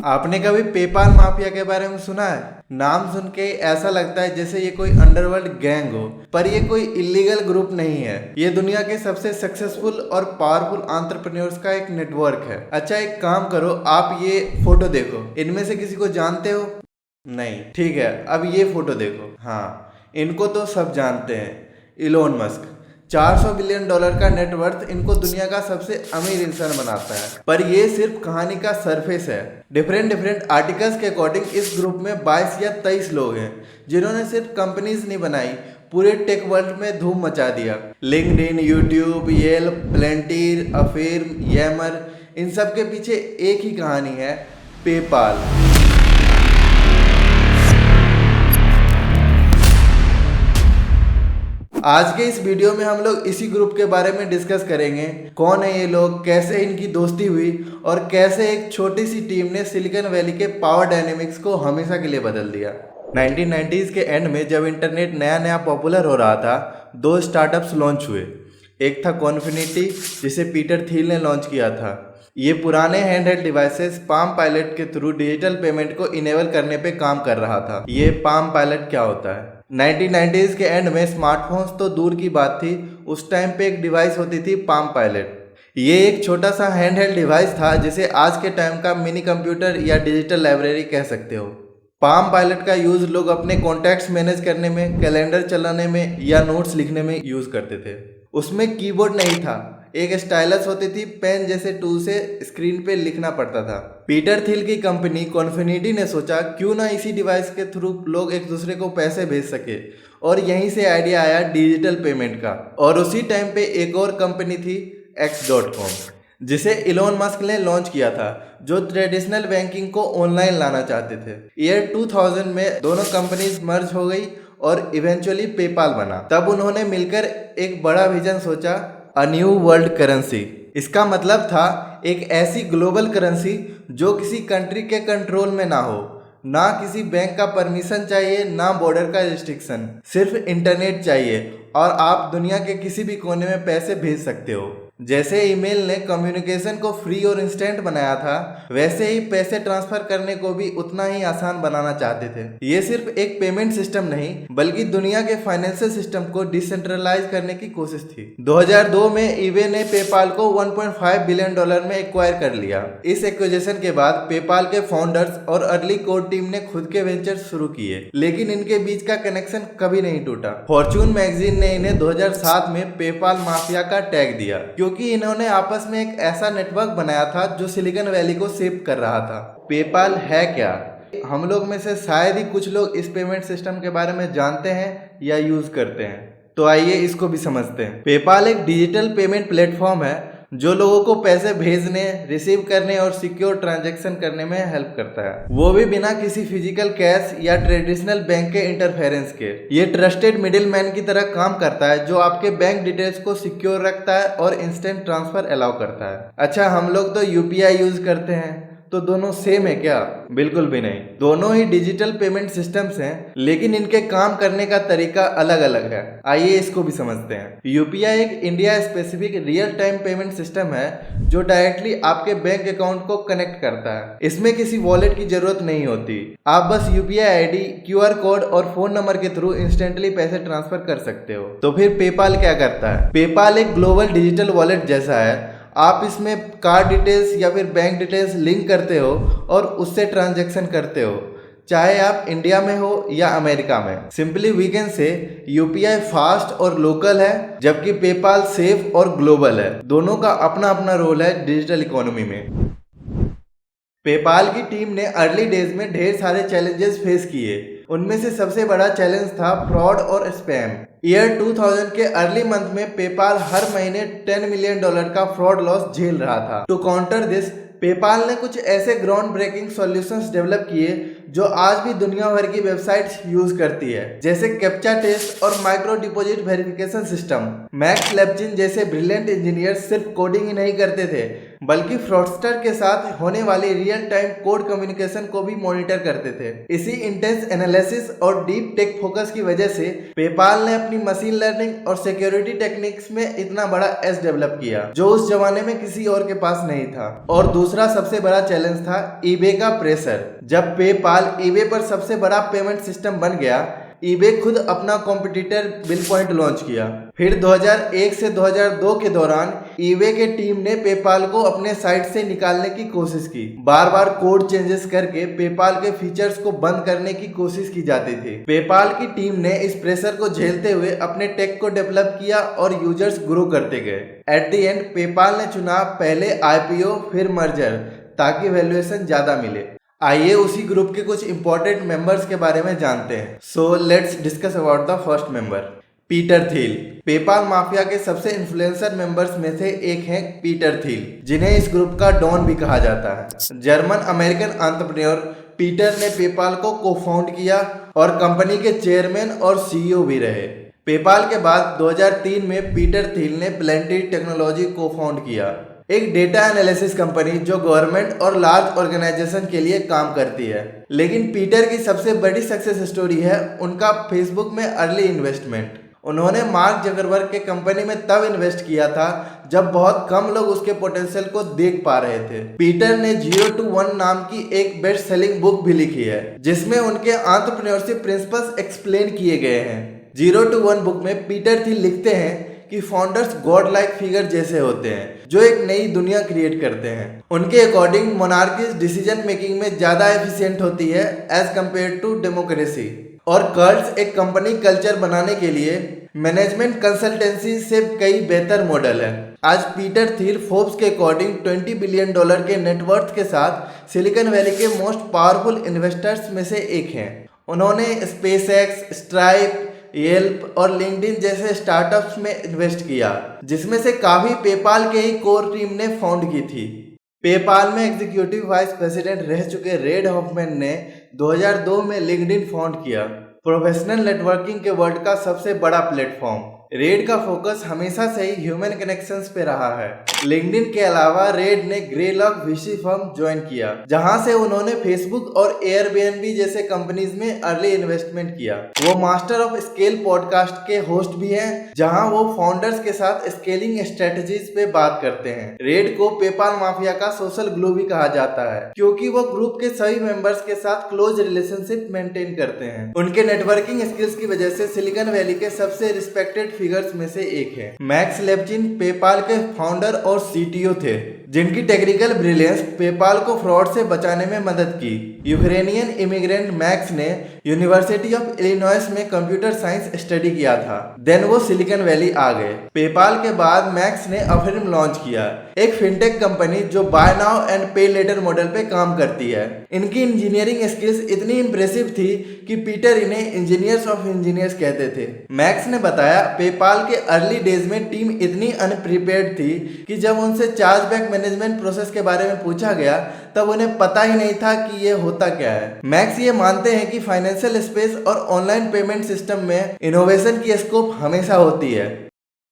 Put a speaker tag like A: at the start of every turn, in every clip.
A: आपने कभी PayPal mafia के बारे में सुना है? नाम सुन के ऐसा लगता है जैसे ये कोई अंडरवर्ल्ड गैंग हो, पर ये कोई इलीगल ग्रुप नहीं है। ये दुनिया के सबसे सक्सेसफुल और पावरफुल एंटरप्रेन्योर्स का एक नेटवर्क है। अच्छा, एक काम करो, आप ये फोटो देखो, इनमें से किसी को जानते हो? नहीं, ठीक है, अब ये फोटो देखो। हाँ, इनको तो सब जानते हैं। इलोन मस्क, $400 बिलियन का नेटवर्थ इनको दुनिया का सबसे अमीर इंसान बनाता है। पर ये सिर्फ कहानी का सरफेस है। डिफरेंट डिफरेंट आर्टिकल्स के अकॉर्डिंग इस ग्रुप में 22 या 23 लोग हैं जिन्होंने सिर्फ कंपनीज नहीं बनाई, पूरे टेक वर्ल्ड में धूम मचा दिया। लिंक्डइन, यूट्यूब, येल्प, प्लेंटीर, अफेयर, यैमर, इन सब के पीछे एक ही कहानी है, पेपाल। आज के इस वीडियो में हम लोग इसी ग्रुप के बारे में डिस्कस करेंगे। कौन है ये लोग, कैसे इनकी दोस्ती हुई और कैसे एक छोटी सी टीम ने सिलिकॉन वैली के पावर डायनेमिक्स को हमेशा के लिए बदल दिया। 1990s के एंड में जब इंटरनेट नया नया पॉपुलर हो रहा था, दो स्टार्टअप्स लॉन्च हुए। एक था कॉन्फिनिटी, जिसे पीटर थिल ने लॉन्च किया था। ये पुराने हैंडहेल्ड डिवाइसेस पाम पायलट के थ्रू डिजिटल पेमेंट को इनेबल करने पे काम कर रहा था। ये पाम पायलट क्या होता है? 1990s के एंड में स्मार्टफोन्स तो दूर की बात थी, उस टाइम पे एक डिवाइस होती थी पाम पायलट। ये एक छोटा सा हैंडहेल्ड डिवाइस था जिसे आज के टाइम का मिनी कंप्यूटर या डिजिटल लाइब्रेरी कह सकते हो। पाम पायलट का यूज़ लोग अपने कॉन्टैक्ट्स मैनेज करने में, कैलेंडर चलाने में या नोट्स लिखने में यूज़ करते थे। उसमें कीबोर्ड नहीं था, एक स्टाइलस होती थी, पेन जैसे टूल से स्क्रीन पे लिखना पड़ता था। पीटर थिल की कंपनी कॉन्फिनिटी ने सोचा क्यों ना इसी डिवाइस के थ्रू लोग एक दूसरे को पैसे भेज सके, और यहीं से आइडिया आया डिजिटल पेमेंट का। और उसी टाइम पे एक और कंपनी थी X.com, जिसे इलोन मस्क ने लॉन्च किया था, जो ट्रेडिशनल बैंकिंग को ऑनलाइन लाना चाहते थे। ईयर 2000 में दोनों कंपनीज मर्ज हो गई और इवेंचुअली पेपाल बना। तब उन्होंने मिलकर एक बड़ा विजन सोचा, अ न्यू वर्ल्ड करेंसी। इसका मतलब था एक ऐसी ग्लोबल करेंसी जो किसी कंट्री के कंट्रोल में ना हो, ना किसी बैंक का परमिशन चाहिए, ना बॉर्डर का रिस्ट्रिक्शन, सिर्फ इंटरनेट चाहिए और आप दुनिया के किसी भी कोने में पैसे भेज सकते हो। जैसे ईमेल ने कम्युनिकेशन को फ्री और इंस्टेंट बनाया था, वैसे ही पैसे ट्रांसफर करने को भी उतना ही आसान बनाना चाहते थे। ये सिर्फ एक पेमेंट सिस्टम नहीं, बल्कि दुनिया के फाइनेंशियल सिस्टम को डिसेंट्रलाइज करने की कोशिश थी। 2002 में ईबे ने पेपाल को $1.5 बिलियन में एक्वायर कर लिया। इस एक्विजिशन के बाद पेपाल के फाउंडर्स और अर्ली कोर टीम ने खुद के वेंचर शुरू किए, लेकिन इनके बीच का कनेक्शन कभी नहीं टूटा। फॉर्च्यून मैगजीन ने इन्हें 2007 में पेपाल माफिया का टैग दिया, क्योंकि इन्होंने आपस में एक ऐसा नेटवर्क बनाया था जो सिलिकॉन वैली को शेप कर रहा था। पेपाल है क्या? हम लोग में से शायद ही कुछ लोग इस पेमेंट सिस्टम के बारे में जानते हैं या यूज करते हैं, तो आइए इसको भी समझते हैं। पेपाल एक डिजिटल पेमेंट प्लेटफॉर्म है जो लोगों को पैसे भेजने, रिसीव करने और सिक्योर ट्रांजैक्शन करने में हेल्प करता है, वो भी बिना किसी फिजिकल कैश या ट्रेडिशनल बैंक के इंटरफेरेंस के। ये ट्रस्टेड मिडिलमैन की तरह काम करता है, जो आपके बैंक डिटेल्स को सिक्योर रखता है और इंस्टेंट ट्रांसफर अलाउ करता है। अच्छा, हम लोग तो यूपीआई यूज करते हैं, तो दोनों सेम है क्या? बिल्कुल भी नहीं। दोनों ही डिजिटल पेमेंट सिस्टम्स हैं, लेकिन इनके काम करने का तरीका अलग अलग है। आइए इसको भी समझते हैं। यूपीआई एक India specific real time payment system है जो डायरेक्टली आपके बैंक अकाउंट को कनेक्ट करता है। इसमें किसी वॉलेट की जरूरत नहीं होती, आप बस यूपीआई आईडी, क्यूआर कोड और फोन नंबर के थ्रू इंस्टेंटली पैसे ट्रांसफर कर सकते हो। तो फिर पेपाल क्या करता है? पेपाल एक ग्लोबल डिजिटल वॉलेट जैसा है। आप इसमें कार्ड डिटेल्स या फिर बैंक डिटेल्स लिंक करते हो और उससे ट्रांजैक्शन करते हो, चाहे आप इंडिया में हो या अमेरिका में। Simply we can say UPI fast और लोकल है, जबकि पेपाल सेफ और ग्लोबल है। दोनों का अपना अपना रोल है डिजिटल इकोनॉमी में। पेपाल की टीम ने अर्ली डेज में ढेर सारे चैलेंजेस फेस किए। उनमें से सबसे बड़ा चैलेंज था फ्रॉड और स्पैम। ईयर 2000 के अर्ली मंथ में पेपाल हर महीने $10 मिलियन का फ्रॉड लॉस झेल रहा था। टू काउंटर दिस, पेपाल ने कुछ ऐसे ग्राउंड ब्रेकिंग सॉल्यूशंस डेवलप किए जो आज भी दुनिया भर की वेबसाइट्स यूज करती है, जैसे कैप्चा टेस्ट और micro deposit verification system. Max Levchin जैसे ब्रिलियंट इंजीनियर सिर्फ कोडिंग ही नहीं करते थे, बल्कि फ्रॉडस्टर के साथ होने वाली रियल टाइम कोड कम्युनिकेशन को भी मॉनिटर करते थे। इसी इंटेंस एनालिसिस और डीप टेक फोकस की वजह से पेपाल ने अपनी मशीन लर्निंग और सिक्योरिटी टेक्निक्स में इतना बड़ा एज डेवलप किया जो उस जमाने में किसी और के पास नहीं था। और दूसरा सबसे बड़ा चैलेंज था ईबे का प्रेशर। जब पेपाल ईबे पर सबसे बड़ा पेमेंट सिस्टम बन गया, ईबे खुद अपना कॉम्पिटिटर बिलपॉइंट लॉन्च किया। फिर 2001 से 2002 के दौरान ईबे के टीम ने पेपाल को अपने साइट से निकालने की कोशिश की। बार बार कोड चेंजेस करके पेपाल के फीचर्स को बंद करने की कोशिश की जाती थी। पेपाल की टीम ने इस प्रेशर को झेलते हुए अपने टेक को डेवलप किया और यूजर्स ग्रो करते गए। एट द एंड पेपाल ने चुना पहले आईपीओ फिर मर्जर, ताकि वैल्यूएशन ज्यादा मिले। आइए उसी ग्रुप के कुछ इंपॉर्टेंट मेंबर्स के बारे में जानते हैं। So let's discuss about the first member, Peter Thiel. PayPal mafia के सबसे इन्फ्लुएंसर मेंबर्स में से एक हैं पीटर थिल, जिन्हें इस ग्रुप का डॉन भी कहा जाता है। जर्मन अमेरिकन एंटरप्रेन्योर पीटर ने पेपाल को को-फाउंड किया और कंपनी के चेयरमैन और सीईओ भी रहे। पेपाल के बाद 2003 में पीटर थिल ने प्लेंटी टेक्नोलॉजी को फाउंड किया, एक डेटा एनालिसिस कंपनी जो गवर्नमेंट और लार्ज ऑर्गेनाइजेशन के लिए काम करती है। लेकिन पीटर की सबसे बड़ी सक्सेस स्टोरी है उनका फेसबुक में अर्ली इन्वेस्टमेंट। उन्होंने मार्क जकरबर्ग के कंपनी में तब इन्वेस्ट किया था जब बहुत कम लोग उसके पोटेंशियल को देख पा रहे थे। पीटर ने 0 to 1 नाम की एक बेस्ट सेलिंग बुक भी लिखी है, जिसमें उनके एंटरप्रेन्योरशिप प्रिंसिपल्स एक्सप्लेन किए गए हैं। 0 to 1 बुक में पीटर थिल लिखते हैं कि फाउंडर्स गॉड लाइक फिगर जैसे होते हैं जो एक नई दुनिया क्रिएट करते हैं। उनके अकॉर्डिंग मोनार्कीज डिसीजन मेकिंग में ज्यादा एफिशिएंट होती है एज कम्पेयर टू डेमोक्रेसी, और कर्ट्स एक कंपनी कल्चर बनाने के लिए मैनेजमेंट कंसल्टेंसी से कई बेहतर मॉडल है। आज पीटर थिल फोर्ब्स के अकॉर्डिंग $20 बिलियन के नेटवर्थ के साथ सिलिकॉन वैली के मोस्ट पावरफुल इन्वेस्टर्स में से एक हैं। उन्होंने स्पेसएक्स, स्ट्राइप, येल्प और लिंक्डइन जैसे स्टार्टअप्स में इन्वेस्ट किया, जिसमें से काफी पेपाल के ही कोर टीम ने फाउंड की थी। पेपाल में एग्जीक्यूटिव वाइस प्रेसिडेंट रह चुके रेड हॉफमैन ने 2002 में लिंक्डइन फाउंड किया, प्रोफेशनल नेटवर्किंग के वर्ल्ड का सबसे बड़ा प्लेटफॉर्म। रेड का फोकस हमेशा से ही ह्यूमन कनेक्शंस पे रहा है। लिंक्डइन के अलावा रेड ने ग्रेलॉक वीसी फर्म ज्वाइन किया, जहां से उन्होंने फेसबुक और एयरबीएनबी जैसे कंपनीज में अर्ली इन्वेस्टमेंट किया। वो मास्टर ऑफ स्केल पॉडकास्ट के होस्ट भी हैं, जहां वो फाउंडर्स के साथ स्केलिंग स्ट्रेटजीज पे बात करते हैं। रेड को पेपाल माफिया का सोशल ग्लू भी कहा जाता है, क्योंकि वो ग्रुप के सभी मेंबर्स के साथ क्लोज रिलेशनशिप मेंटेन करते हैं। उनके नेटवर्किंग स्किल्स की वजह से सिलिकॉन वैली के सबसे रिस्पेक्टेड फिगर्स में से एक है। मैक्स लेप्चिन पेपाल के फाउंडर और सीटीओ थे, जिनकी टेक्निकल ब्रिलियंस पेपाल को फ्रॉड से बचाने में मदद की। यूक्रेनियन इमिग्रेंट मैक्स ने यूनिवर्सिटी ऑफ इलिनॉइस में कंप्यूटर साइंस स्टडी किया था। देन वो सिलिकॉन वैली आ गए। पेपाल के बाद मैक्स ने अफिर्म लॉन्च किया, एक फिनटेक कंपनी जो बाय नाउ एंड पे लेटर मॉडल पे काम करती है। इनकी इंजीनियरिंग स्किल्स इतनी इंप्रेसिव थी कि पीटर इन्हें इंजीनियर्स ऑफ इंजीनियर्स कहते थे। मैक्स ने बताया, पेपाल के अर्ली डेज में टीम इतनी अनप्रिपेयर्ड थी कि जब उनसे चार्जबैक मैनेजमेंट प्रोसेस के बारे में पूछा गया तब उन्हें पता ही नहीं था कि ये होता क्या है। मैक्स ये मानते हैं कि फाइनेंशियल स्पेस और ऑनलाइन पेमेंट सिस्टम में इनोवेशन की स्कोप हमेशा होती है।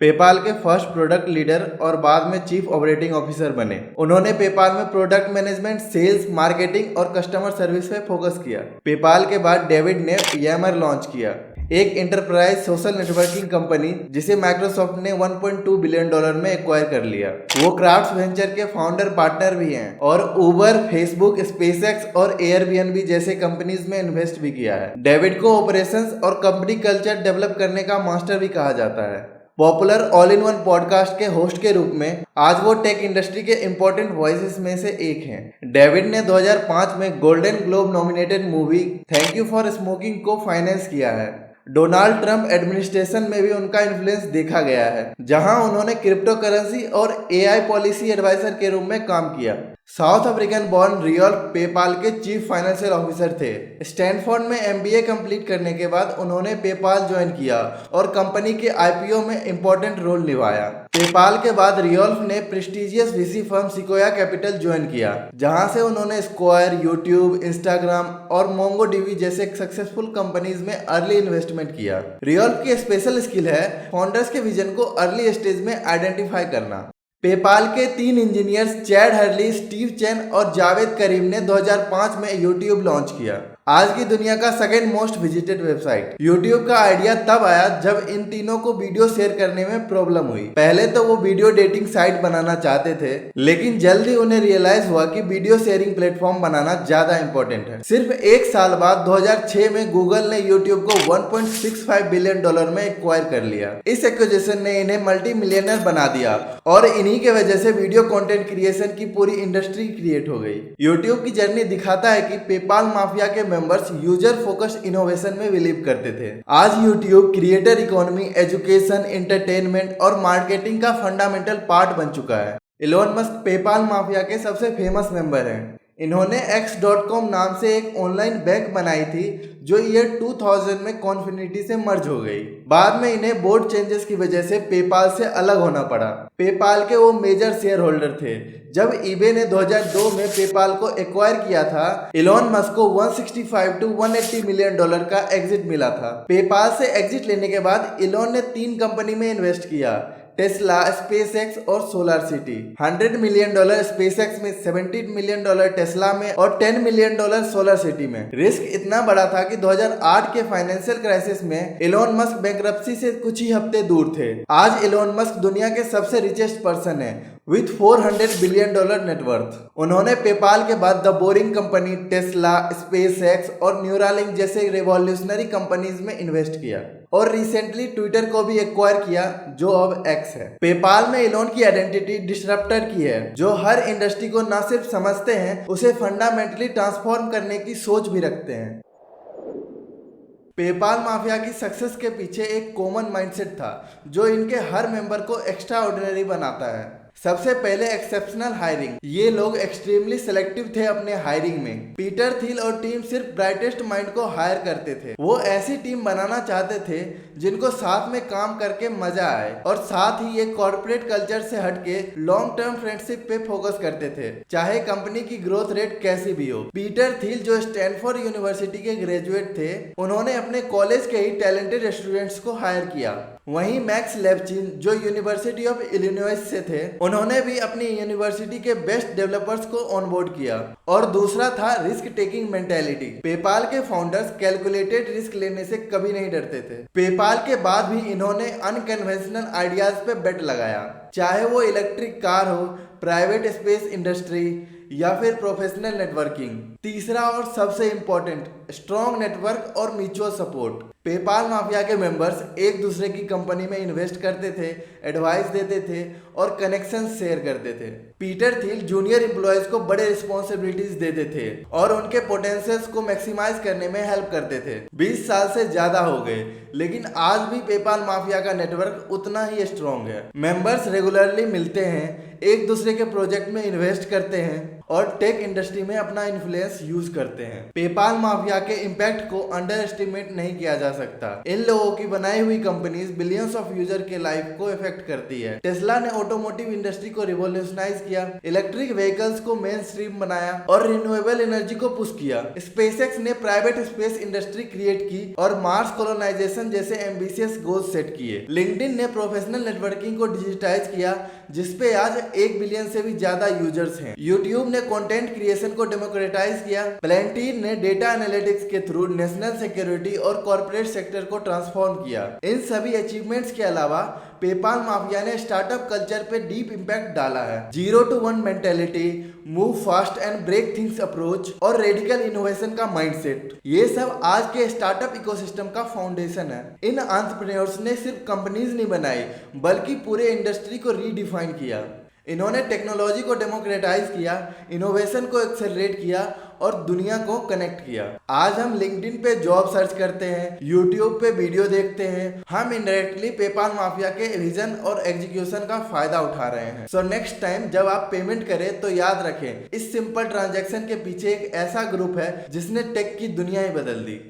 A: पेपाल के फर्स्ट प्रोडक्ट लीडर और बाद में चीफ ऑपरेटिंग ऑफिसर बने। उन्होंने पेपाल में प्रोडक्ट मैनेजमेंट, सेल्स, मार्केटिंग और कस्टमर सर्विस पे फोकस किया। पेपाल के बाद डेविड ने यामर लॉन्च किया, एक एंटरप्राइज सोशल नेटवर्किंग कंपनी जिसे माइक्रोसॉफ्ट ने $1.2 बिलियन में एक्वायर कर लिया। वो क्राफ्ट्स वेंचर के फाउंडर पार्टनर भी हैं और उबर, फेसबुक, स्पेसएक्स और एयरबीएनबी जैसे कंपनीज में इन्वेस्ट भी किया है। डेविड को ऑपरेशंस और कंपनी कल्चर डेवलप करने का मास्टर भी कहा जाता है। Popular all in one podcast के होस्ट के रूप में आज वो टेक इंडस्ट्री के इंपॉर्टेंट वॉइसेस में से एक हैं। डेविड ने 2005 में golden globe nominated movie thank you for smoking को फाइनेंस किया है। डोनाल्ड ट्रंप एडमिनिस्ट्रेशन में भी उनका इन्फ्लुएंस देखा गया है, जहां उन्होंने क्रिप्टो करेंसी और एआई पॉलिसी एडवाइजर के रूप में काम किया। साउथ अफ्रीकन बॉर्न रियोल्फ पेपाल के चीफ फाइनेंशियल ऑफिसर थे। स्टैनफोर्ड में एमबीए कंप्लीट करने के बाद उन्होंने पेपाल ज्वाइन किया और कंपनी के आईपीओ में इंपॉर्टेंट रोल निभाया। पेपाल के बाद रियोल्फ ने prestigious VC firm sequoia capital join किया, जहां से उन्होंने स्क्वायर, यूट्यूब, इंस्टाग्राम और मोंगोडीबी जैसे सक्सेसफुल कंपनीज में अर्ली इन्वेस्टमेंट किया। रियोल्फ की स्पेशल स्किल है फाउंडर्स के विजन को अर्ली स्टेज में आइडेंटिफाई करना। पेपाल के 3 engineers Chad Hurley, Steve Chen और जावेद करीम ने 2005 में यूट्यूब लॉन्च किया। आज की दुनिया का second most visited website. YouTube का आइडिया तब आया जब इन तीनों को वीडियो शेयर करने में प्रॉब्लम हुई। पहले तो वो वीडियो डेटिंग साइट बनाना चाहते थे, लेकिन जल्दी उन्हें रियलाइज हुआ कि वीडियो शेयरिंग प्लेटफॉर्म बनाना ज्यादा इंपॉर्टेंट है। सिर्फ एक साल बाद 2006 में गूगल ने यूट्यूब को $1.65 बिलियन में एक्वायर कर लिया। इस एक्विजिशन ने इन्हें मल्टी मिलियनर बना दिया और इन्हीं के वजह से वीडियो कंटेंट क्रिएशन की पूरी इंडस्ट्री क्रिएट हो गई। यूट्यूब की जर्नी दिखाता है कि पेपाल माफिया के मेंबर्स यूजर फोकस्ड इनोवेशन में बिलीव करते थे। आज YouTube creator economy, education, entertainment और मार्केटिंग का फंडामेंटल पार्ट बन चुका है। इलोन मस्क पेपाल माफिया के सबसे फेमस मेंबर हैं। इन्होंने X.com नाम से एक ऑनलाइन बैंक बनाई थी जो ईयर 2000 में कॉन्फिनिटी से मर्ज हो गई। बाद में इन्हें बोर्ड चेंजेस की वजह से पेपाल से अलग होना पड़ा। पेपाल के वो मेजर शेयर होल्डर थे। जब ईबे ने 2002 में पेपाल को एक्वायर किया था, इलोन मस्क को $165 to $180 मिलियन का एग्जिट मिला था। पेपाल से एग्जिट लेने के बाद इलोन ने 3 कंपनी में इन्वेस्ट किया, टेस्ला, स्पेसएक्स और सोलर सिटी। $100 मिलियन स्पेसएक्स में, $17 मिलियन टेस्ला में और $10 मिलियन सोलर सिटी में। रिस्क इतना बड़ा था कि 2008 के फाइनेंशियल क्राइसिस में इलोन मस्क बैंकरप्सी से कुछ ही हफ्ते दूर थे। आज इलोन मस्क दुनिया के सबसे रिचेस्ट पर्सन है विथ $400 बिलियन नेटवर्थ। उन्होंने पेपाल के बाद the boring company, Tesla, SpaceX और न्यूरालिंक जैसे रिवॉल्यूशनरी कंपनीज में इन्वेस्ट किया और रिसेंटली ट्विटर को भी एक्वायर किया जो अब एक्स है। पेपाल में इलोन की आइडेंटिटी डिस्रप्टर की है, जो हर इंडस्ट्री को न सिर्फ समझते हैं, उसे फंडामेंटली ट्रांसफॉर्म करने की सोच भी रखते हैं। पेपाल माफिया की सक्सेस के पीछे एक कॉमन माइंडसेट था जो इनके हर मेंबर को एक्स्ट्रा ऑर्डिनरी बनाता है। सबसे पहले एक्सेप्शनल हायरिंग। ये लोग एक्सट्रीमली सिलेक्टिव थे अपने हायरिंग में। पीटर थिल और टीम सिर्फ ब्राइटेस्ट माइंड को हायर करते थे। वो ऐसी टीम बनाना चाहते थे जिनको साथ में काम करके मजा आए और साथ ही ये कॉर्पोरेट कल्चर से हटके लॉन्ग टर्म फ्रेंडशिप पे फोकस करते थे, चाहे कंपनी की ग्रोथ रेट कैसी भी हो। पीटर थिल जो स्टैनफोर्ड यूनिवर्सिटी के ग्रेजुएट थे, उन्होंने अपने कॉलेज के ही टैलेंटेड स्टूडेंट्स को हायर किया। वहीं मैक्स लेवचिन जो यूनिवर्सिटी ऑफ इलिनॉइस से थे, उन्होंने भी अपनी यूनिवर्सिटी के बेस्ट डेवलपर्स को ऑनबोर्ड किया। और दूसरा था रिस्क टेकिंग मेंटेलिटी। पेपाल के फाउंडर्स कैलकुलेटेड रिस्क लेने से कभी नहीं डरते थे। पेपाल के बाद भी इन्होंने अनकन्वेंशनल आइडियाज पे बेट लगाया, चाहे वो इलेक्ट्रिक कार हो, प्राइवेट स्पेस इंडस्ट्री या फिर प्रोफेशनल नेटवर्किंग। तीसरा और सबसे इंपॉर्टेंट, स्ट्रॉन्ग नेटवर्क और म्यूचुअल सपोर्ट। पेपाल माफिया के मेंबर्स एक दूसरे की कंपनी में इन्वेस्ट करते थे, एडवाइस देते थे और कनेक्शन शेयर करते थे। पीटर थिल जूनियर एम्प्लॉयज को बड़े रिस्पॉन्सिबिलिटीज देते थे और उनके पोटेंशियल्स को मैक्सिमाइज करने में हेल्प करते थे। 20 साल से ज्यादा हो गए, लेकिन आज भी पेपाल माफिया का नेटवर्क उतना ही स्ट्रॉन्ग है। मेंबर्स रेगुलरली मिलते हैं, एक दूसरे के प्रोजेक्ट में इन्वेस्ट करते हैं और टेक इंडस्ट्री में अपना इन्फ्लुएंस यूज करते हैं। पेपाल माफिया के इम्पैक्ट को अंडर एस्टिमेट नहीं किया जा सकता। इन लोगों की बनाई हुई कंपनीज बिलियंस ऑफ यूजर के लाइफ को इफेक्ट करती है। टेस्ला ने ऑटोमोटिव इंडस्ट्री को रिवॉल्यूशनाइज किया, इलेक्ट्रिक व्हीकल्स को मेन स्ट्रीम बनाया और रिन्यूएबल एनर्जी को पुश किया। स्पेसएक्स ने प्राइवेट स्पेस इंडस्ट्री क्रिएट की और मार्स कॉलोनाइजेशन जैसे एम्बिशियस गोल्स सेट किए। लिंक्डइन ने प्रोफेशनल नेटवर्किंग को डिजिटाइज किया, जिसपे आज 1 बिलियन से भी ज्यादा यूजर्स हैं। यूट्यूब ने कंटेंट क्रिएशन को डेमोक्रेटाइज किया। प्लेंटीर ने डेटा एनालिटिक्स के थ्रू नेशनल सिक्योरिटी और कॉर्पोरेट सेक्टर को ट्रांसफॉर्म किया। इन सभी अचीवमेंट्स के अलावा पेपाल माफिया ने स्टार्टअप कल्चर पे डीप इम्पैक्ट डाला है। 0 to 1 mentality, move fast and break things approach और रेडिकल इनोवेशन का माइंडसेट, ये सब आज के स्टार्टअप इकोसिस्टम का फाउंडेशन है। इन एंटरप्रेन्योर्स ने सिर्फ कंपनीज नहीं बनाई, बल्कि पूरे इंडस्ट्री को रीडिफाइन किया। इन्होंने टेक्नोलॉजी को डेमोक्रेटाइज किया, इनोवेशन को एक्सेलरेट किया और दुनिया को कनेक्ट किया। आज हम लिंक्डइन पे जॉब सर्च करते हैं, यूट्यूब पे वीडियो देखते हैं, हम इनडायरेक्टली पेपाल माफिया के विजन और एग्जीक्यूशन का फायदा उठा रहे हैं। सो नेक्स्ट टाइम जब आप पेमेंट करें तो याद रखें, इस सिंपल ट्रांजैक्शन के पीछे एक ऐसा ग्रुप है जिसने टेक की दुनिया ही बदल दी।